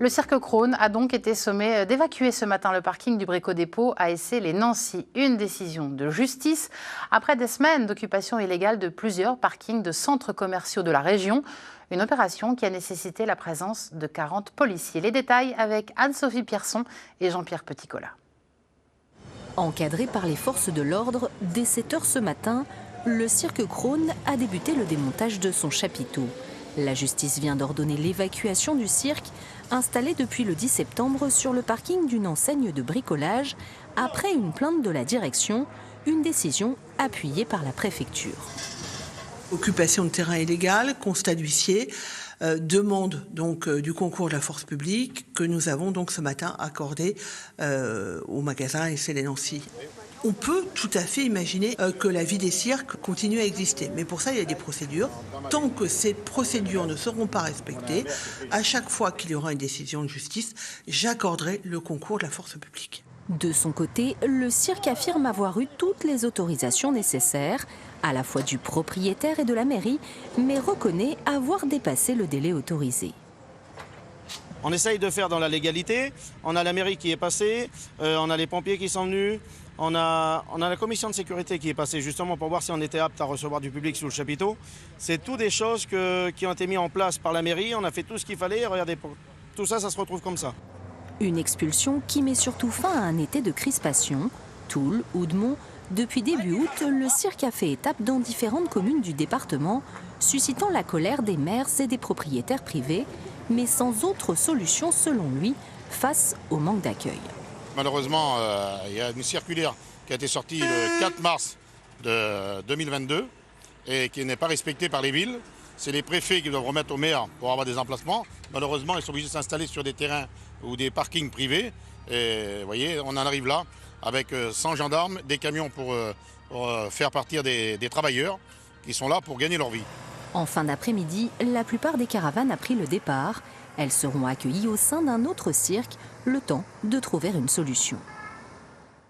Le cirque Krone a donc été sommé d'évacuer ce matin le parking du Brico-Dépôt à Essey-les-Nancy. Une décision de justice après des semaines d'occupation illégale de plusieurs parkings de centres commerciaux de la région. Une opération qui a nécessité la présence de 40 policiers. Les détails avec Anne-Sophie Pierson et Jean-Pierre Petitcola. Encadré par les forces de l'ordre, dès 7 h ce matin, le cirque Krone a débuté le démontage de son chapiteau. La justice vient d'ordonner l'évacuation du cirque, installé depuis le 10 septembre sur le parking d'une enseigne de bricolage, après une plainte de la direction, une décision appuyée par la préfecture. Occupation de terrain illégale, constat d'huissier, demande donc du concours de la force publique que nous avons donc ce matin accordé au magasin Essey-les-Nancy. On peut tout à fait imaginer que la vie des cirques continue à exister. Mais pour ça, il y a des procédures. Tant que ces procédures ne seront pas respectées, à chaque fois qu'il y aura une décision de justice, j'accorderai le concours de la force publique. De son côté, le cirque affirme avoir eu toutes les autorisations nécessaires, à la fois du propriétaire et de la mairie, mais reconnaît avoir dépassé le délai autorisé. On essaye de faire dans la légalité. On a la mairie qui est passée, on a les pompiers qui sont venus. On a la commission de sécurité qui est passée justement pour voir si on était apte à recevoir du public sous le chapiteau. C'est tout des choses qui ont été mises en place par la mairie. On a fait tout ce qu'il fallait. Regardez, tout ça, ça se retrouve comme ça. Une expulsion qui met surtout fin à un été de crispation. Toul, Oudemont, depuis début août, le cirque a fait étape dans différentes communes du département, suscitant la colère des maires et des propriétaires privés, mais sans autre solution selon lui, face au manque d'accueil. Malheureusement, il y a une circulaire qui a été sortie le 4 mars de 2022 et qui n'est pas respectée par les villes. C'est les préfets qui doivent remettre aux maires pour avoir des emplacements. Malheureusement, ils sont obligés de s'installer sur des terrains ou des parkings privés. Et vous voyez, on en arrive là avec 100 gendarmes, des camions pour faire partir des travailleurs qui sont là pour gagner leur vie. En fin d'après-midi, la plupart des caravanes a pris le départ. Elles seront accueillies au sein d'un autre cirque, le temps de trouver une solution.